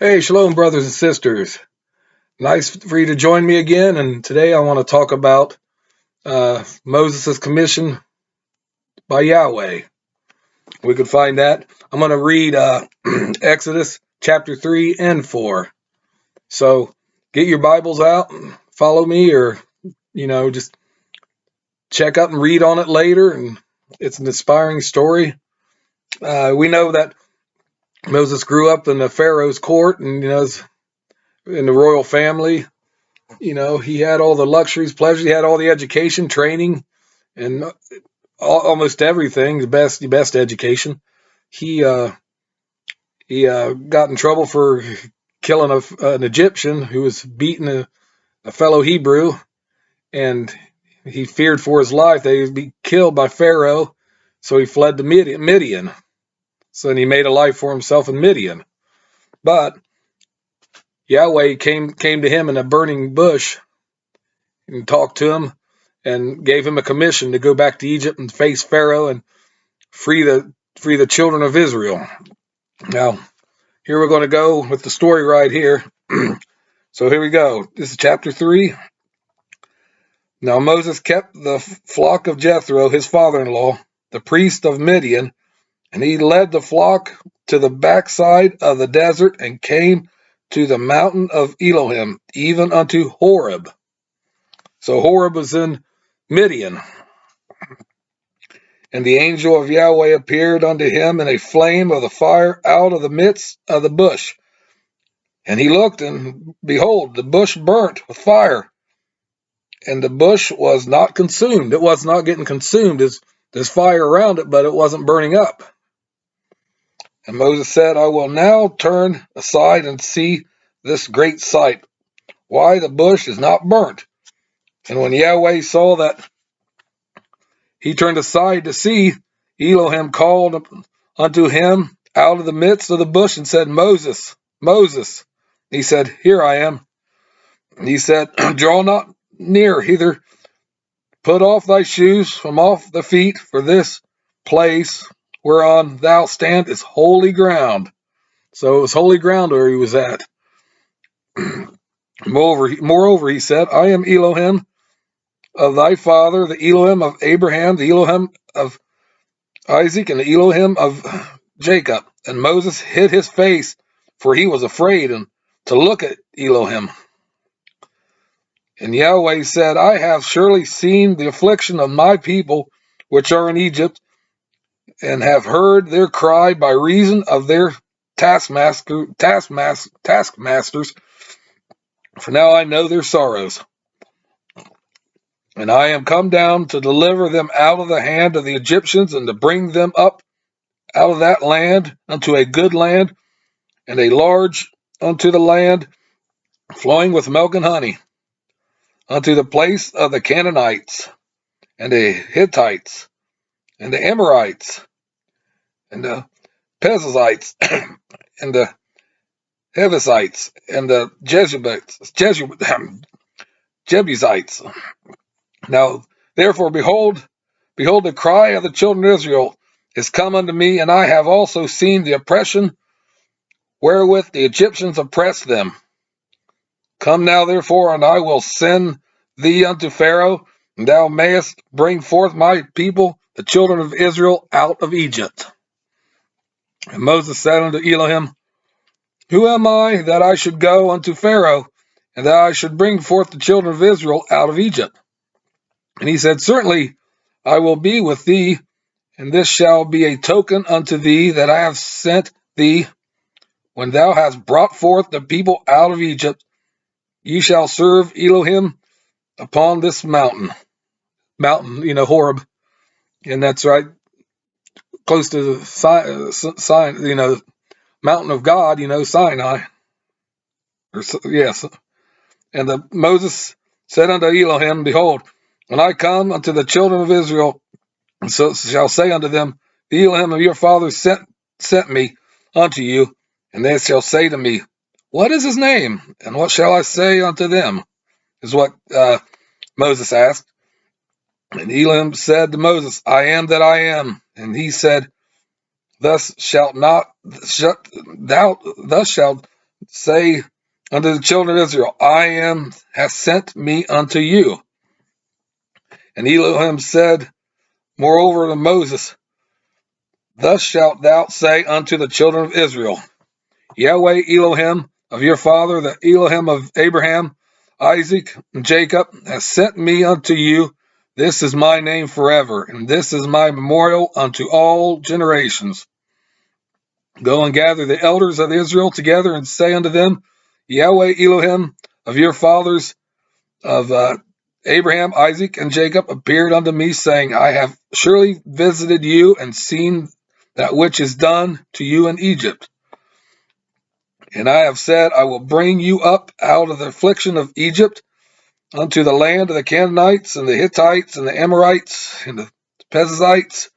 Hey, shalom, brothers and sisters. Nice for you to join me again. And today I want to talk about Moses' commission by Yahweh. We can find that. I'm going to read Exodus chapter 3 and 4. So get your Bibles out, and follow me, or, just check out and read on it later. And it's an inspiring story. We know that Moses grew up in the Pharaoh's court and, in the royal family. He had all the luxuries, pleasures. He had all the education, training, and almost everything. The best education. He got in trouble for killing an Egyptian who was beating a fellow Hebrew, and he feared for his life that he would be killed by Pharaoh. So he fled to Midian. So then he made a life for himself in Midian. But Yahweh came to him in a burning bush and talked to him and gave him a commission to go back to Egypt and face Pharaoh and free the children of Israel. Now, here we're going to go with the story right here. So here we go. This is chapter 3. Now Moses kept the flock of Jethro, his father-in-law, the priest of Midian, and he led the flock to the backside of the desert and came to the mountain of Elohim, even unto Horeb. So Horeb was in Midian. And the angel of Yahweh appeared unto him in a flame of the fire out of the midst of the bush. And he looked, and behold, the bush burnt with fire. And the bush was not consumed. It was not getting consumed. There's fire around it, but it wasn't burning up. And Moses said, I will now turn aside and see this great sight, why the bush is not burnt. And when Yahweh saw that he turned aside to see, Elohim called unto him out of the midst of the bush and said, Moses, Moses. He said, Here I am. And he said, Draw not near hither, put off thy shoes from off the feet, for this place whereon thou stand is holy ground. So it was holy ground where he was at. Moreover, he said, I am Elohim of thy father, the Elohim of Abraham, the Elohim of Isaac, and the Elohim of Jacob. And Moses hid his face, for he was afraid to look at Elohim. And Yahweh said, I have surely seen the affliction of my people which are in Egypt, and have heard their cry by reason of their taskmasters, for now I know their sorrows. And I am come down to deliver them out of the hand of the Egyptians, and to bring them up out of that land unto a good land, and a large unto the land flowing with milk and honey, unto the place of the Canaanites, and the Hittites, and the Amorites, and the Perizzites, and the Hebusites, and the Jebusites. Now, therefore, behold, the cry of the children of Israel is come unto me, and I have also seen the oppression wherewith the Egyptians oppress them. Come now, therefore, and I will send thee unto Pharaoh, and thou mayest bring forth my people, the children of Israel, out of Egypt. And Moses said unto Elohim, Who am I that I should go unto Pharaoh, and that I should bring forth the children of Israel out of Egypt? And he said, Certainly I will be with thee, and this shall be a token unto thee that I have sent thee. When thou hast brought forth the people out of Egypt, ye shall serve Elohim upon this mountain, Horeb, and that's right, close to the mountain of God, Sinai. Yes. And Moses said unto Elohim, Behold, when I come unto the children of Israel, so shall say unto them, The Elohim of your fathers sent me unto you, and they shall say to me, What is his name? And what shall I say unto them? Is what Moses asked. And Elohim said to Moses, I am that I am. And he said, Thus shalt say unto the children of Israel, hath sent me unto you. And Elohim said moreover to Moses, thus shalt thou say unto the children of Israel, Yahweh Elohim of your father, the Elohim of Abraham, Isaac, and Jacob, has sent me unto you. This is my name forever, and this is my memorial unto all generations. Go and gather the elders of Israel together, and say unto them, Yahweh Elohim of your fathers, of Abraham, Isaac, and Jacob, appeared unto me, saying, I have surely visited you, and seen that which is done to you in Egypt. And I have said, I will bring you up out of the affliction of Egypt unto the land of the Canaanites, and the Hittites, and the Amorites, and the Perizzites,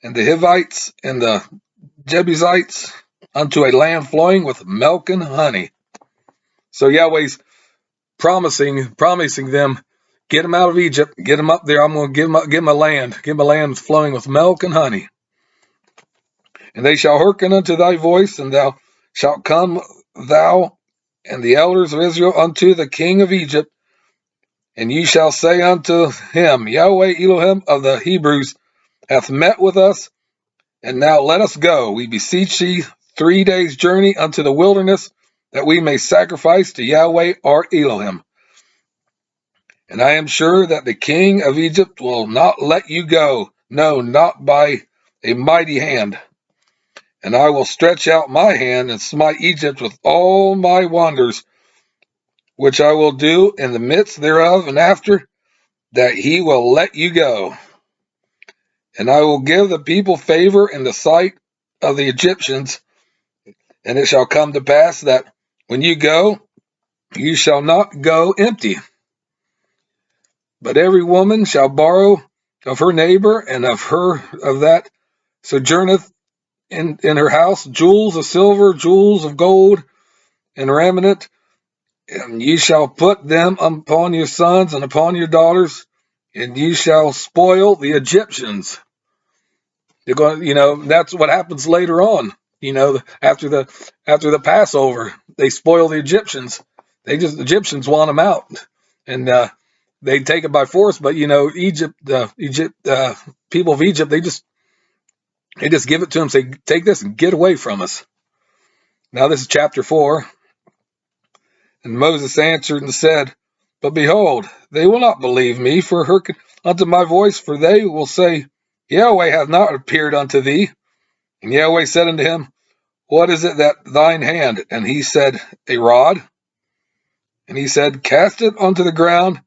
and the Hivites, and the Jebusites, unto a land flowing with milk and honey. So Yahweh's promising them, get them out of Egypt, get them up there. I'm going to give them a land flowing with milk and honey. And they shall hearken unto thy voice, and thou shalt come, thou and the elders of Israel, unto the king of Egypt, and ye shall say unto him, Yahweh Elohim of the Hebrews hath met with us, and now let us go, we beseech thee, 3 days' journey unto the wilderness, that we may sacrifice to Yahweh our Elohim. And I am sure that the king of Egypt will not let you go, no, not by a mighty hand. And I will stretch out my hand and smite Egypt with all my wonders, which I will do in the midst thereof, and after that he will let you go. And I will give the people favor in the sight of the Egyptians, and it shall come to pass that when you go, you shall not go empty. But every woman shall borrow of her neighbor, and of that sojourneth in her house, jewels of silver, jewels of gold, and raiment, and ye shall put them upon your sons and upon your daughters, and ye shall spoil the Egyptians. They're going, that's what happens later on. After the Passover, they spoil the Egyptians. The Egyptians want them out, and they take it by force. But people of Egypt, they just give it to them, say, take this and get away from us. Now this is chapter 4. And Moses answered and said, but behold, they will not believe me for hearken unto my voice, for they will say, Yahweh hath not appeared unto thee. And Yahweh said unto him, what is it that thine hand? And he said, a rod. And he said, cast it unto the ground.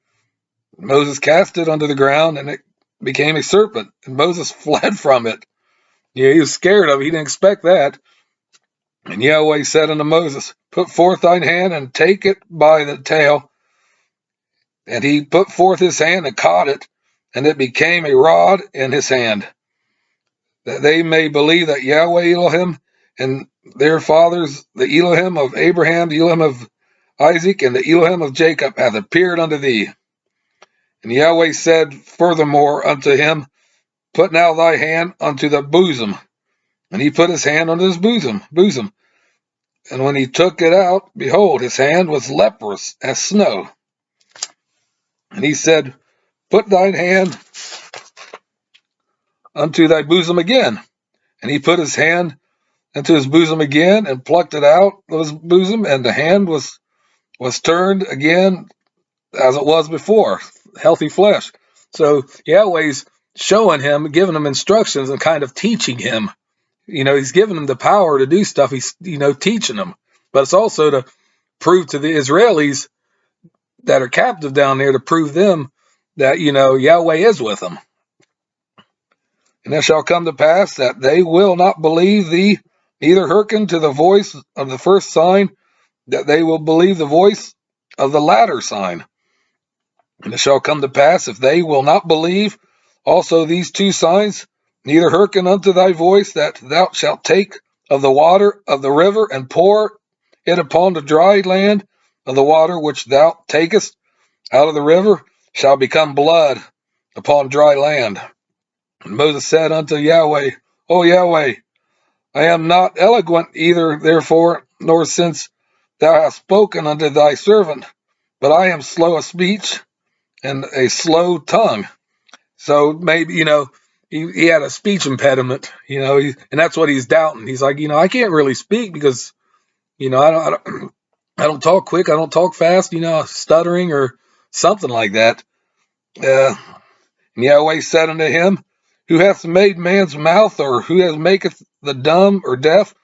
And Moses cast it unto the ground, and it became a serpent. And Moses fled from it. He was scared of it. He didn't expect that. And Yahweh said unto Moses, put forth thine hand, and take it by the tail. And he put forth his hand and caught it, and it became a rod in his hand, that they may believe that Yahweh Elohim and their fathers, the Elohim of Abraham, the Elohim of Isaac, and the Elohim of Jacob, hath appeared unto thee. And Yahweh said furthermore unto him, put now thy hand unto the bosom. And he put his hand unto his bosom. And when he took it out, behold, his hand was leprous as snow. And he said, put thine hand unto thy bosom again. And he put his hand into his bosom again, and plucked it out of his bosom, and the hand was turned again as it was before, healthy flesh. So Yahweh's showing him, giving him instructions, and kind of teaching him. He's giving him the power to do stuff. He's, teaching them. But it's also to prove to the Israelis that are captive down there, to prove them that, Yahweh is with them. And it shall come to pass that they will not believe thee, neither hearken to the voice of the first sign, that they will believe the voice of the latter sign. And it shall come to pass, if they will not believe also these 2 signs, neither hearken unto thy voice, that thou shalt take of the water of the river, and pour it upon the dry land, of the water which thou takest out of the river shall become blood upon dry land. And Moses said unto Yahweh, O Yahweh, I am not eloquent either, therefore, nor since thou hast spoken unto thy servant, but I am slow of speech and a slow tongue. So maybe, he had a speech impediment, and that's what he's doubting. He's like, I can't really speak because, I don't talk quick. I don't talk fast, stuttering or something like that. And Yahweh said unto him, who hath made man's mouth, or who hath maketh the dumb or deaf,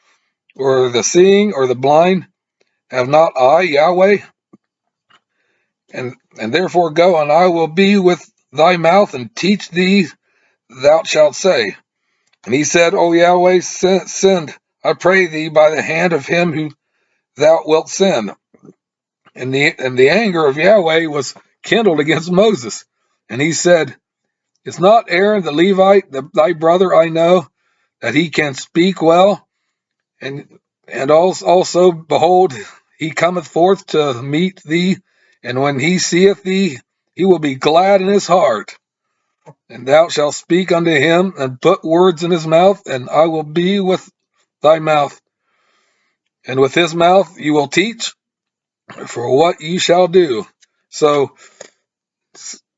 or the seeing or the blind? Have not I, Yahweh? And therefore go, and I will be with thy mouth, and teach thee thou shalt say. And he said, O Yahweh, send, I pray thee, by the hand of him who thou wilt send. And the anger of Yahweh was kindled against Moses. And he said, is not Aaron the Levite, thy brother, I know, that he can speak well? And also, behold, he cometh forth to meet thee, and when he seeth thee, he will be glad in his heart. And thou shalt speak unto him, and put words in his mouth, and I will be with thy mouth. And with his mouth you will teach for what you shall do. So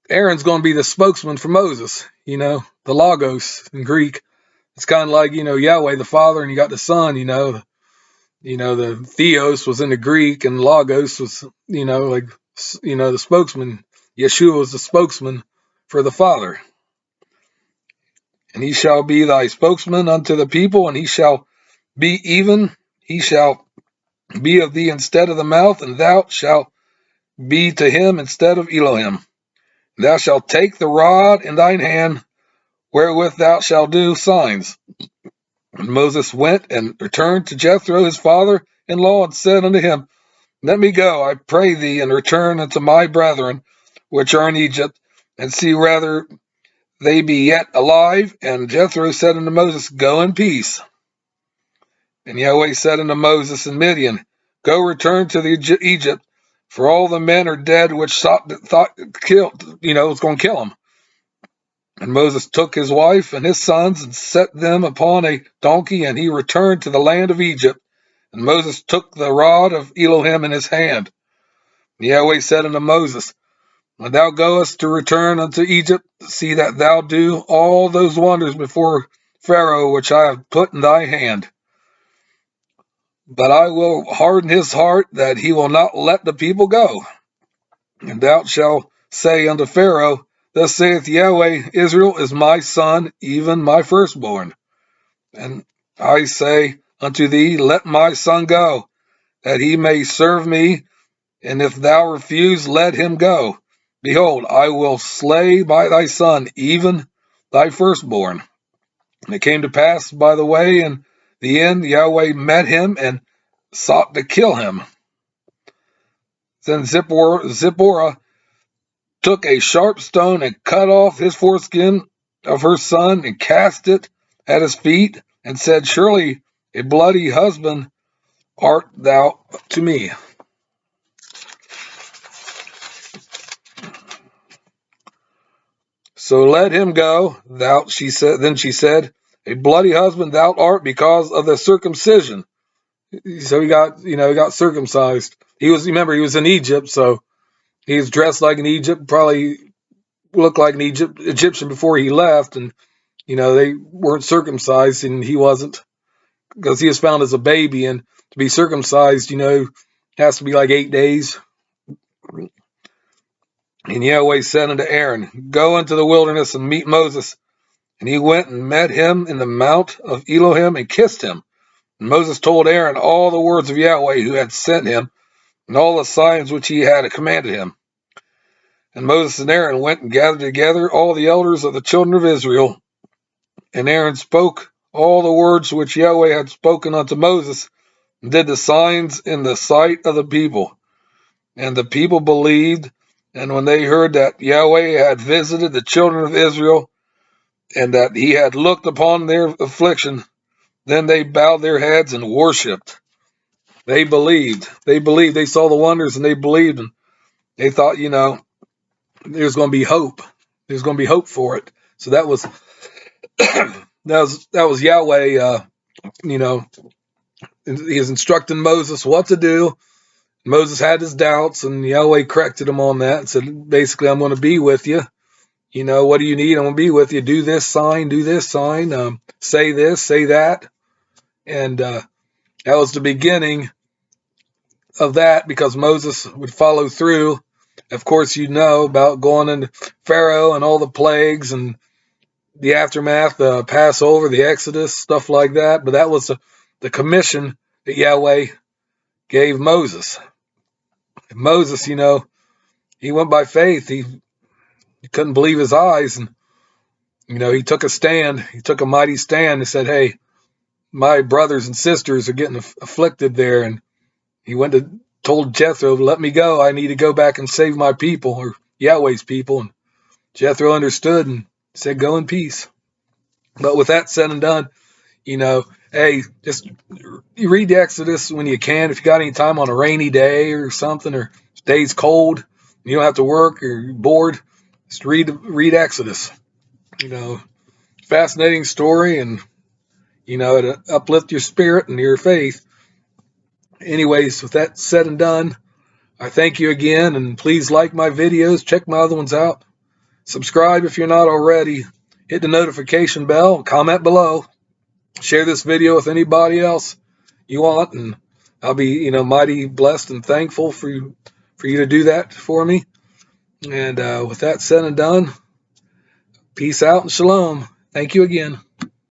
Aaron's going to be the spokesman for Moses, the Logos in Greek. It's kind of like, Yahweh the Father, and you got the Son, the Theos was in the Greek, and Logos was, the spokesman. Yeshua was the spokesman for the Father. And he shall be thy spokesman unto the people, and he shall be of thee instead of the mouth, and thou shalt be to him instead of Elohim. Thou shalt take the rod in thine hand, wherewith thou shalt do signs. And Moses went and returned to Jethro his father-in-law, and said unto him, let me go, I pray thee, and return unto my brethren, which are in Egypt, and see whether they be yet alive. And Jethro said unto Moses, go in peace. And Yahweh said unto Moses in Midian, go return to Egypt, for all the men are dead which thought killed, was going to kill him. And Moses took his wife and his sons and set them upon a donkey, and he returned to the land of Egypt. And Moses took the rod of Elohim in his hand. And Yahweh said unto Moses, when thou goest to return unto Egypt, see that thou do all those wonders before Pharaoh which I have put in thy hand. But I will harden his heart, that he will not let the people go. And thou shalt say unto Pharaoh, thus saith Yahweh, Israel is my son, even my firstborn. And I say unto thee, let my son go, that he may serve me. And if thou refuse, let him go. Behold, I will slay by thy son, even thy firstborn. And it came to pass by the way, in the end, Yahweh met him and sought to kill him. Then Zipporah took a sharp stone and cut off his foreskin of her son and cast it at his feet, and said, surely a bloody husband art thou to me. So let him go. Then she said, a bloody husband thou art because of the circumcision. So he got circumcised. He was in Egypt, so he was dressed like an Egypt, probably looked like an Egyptian before he left, and they weren't circumcised, and he wasn't, because he was found as a baby, and to be circumcised, has to be like 8 days. And Yahweh said unto Aaron, go into the wilderness and meet Moses. And he went and met him in the mount of Elohim and kissed him. And Moses told Aaron all the words of Yahweh who had sent him, and all the signs which he had commanded him. And Moses and Aaron went and gathered together all the elders of the children of Israel. And Aaron spoke all the words which Yahweh had spoken unto Moses, and did the signs in the sight of the people. And the people believed, and when they heard that Yahweh had visited the children of Israel, and that he had looked upon their affliction, then they bowed their heads and worshipped. They believed. They saw the wonders, and they believed, and they thought, there's going to be hope. There's going to be hope for it. So that was that was Yahweh. He is instructing Moses what to do, Moses had his doubts, and Yahweh corrected him on that and said, basically, I'm going to be with you. What do you need? I'm going to be with you. Do this sign, say this, say that. And that was the beginning of that, because Moses would follow through. Of course, about going into Pharaoh and all the plagues and the aftermath, the Passover, the Exodus, stuff like that. But that was the commission that Yahweh gave Moses. And Moses, he went by faith. He couldn't believe his eyes. And, he took a stand. He took a mighty stand and said, hey, my brothers and sisters are getting afflicted there. And he went to told Jethro, let me go. I need to go back and save my people, or Yahweh's people. And Jethro understood and said, go in peace. But with that said and done, hey, just you read the Exodus when you can. If you got any time on a rainy day or something, or day's cold, you don't have to work or you're bored, just read Exodus. Fascinating story, and it uplift your spirit and your faith. Anyways, with that said and done, I thank you again, and please like my videos, check my other ones out, subscribe if you're not already, hit the notification bell, comment below, share this video with anybody else you want, and I'll be, mighty blessed and thankful for you to do that for me. And with that said and done, peace out and shalom. Thank you again.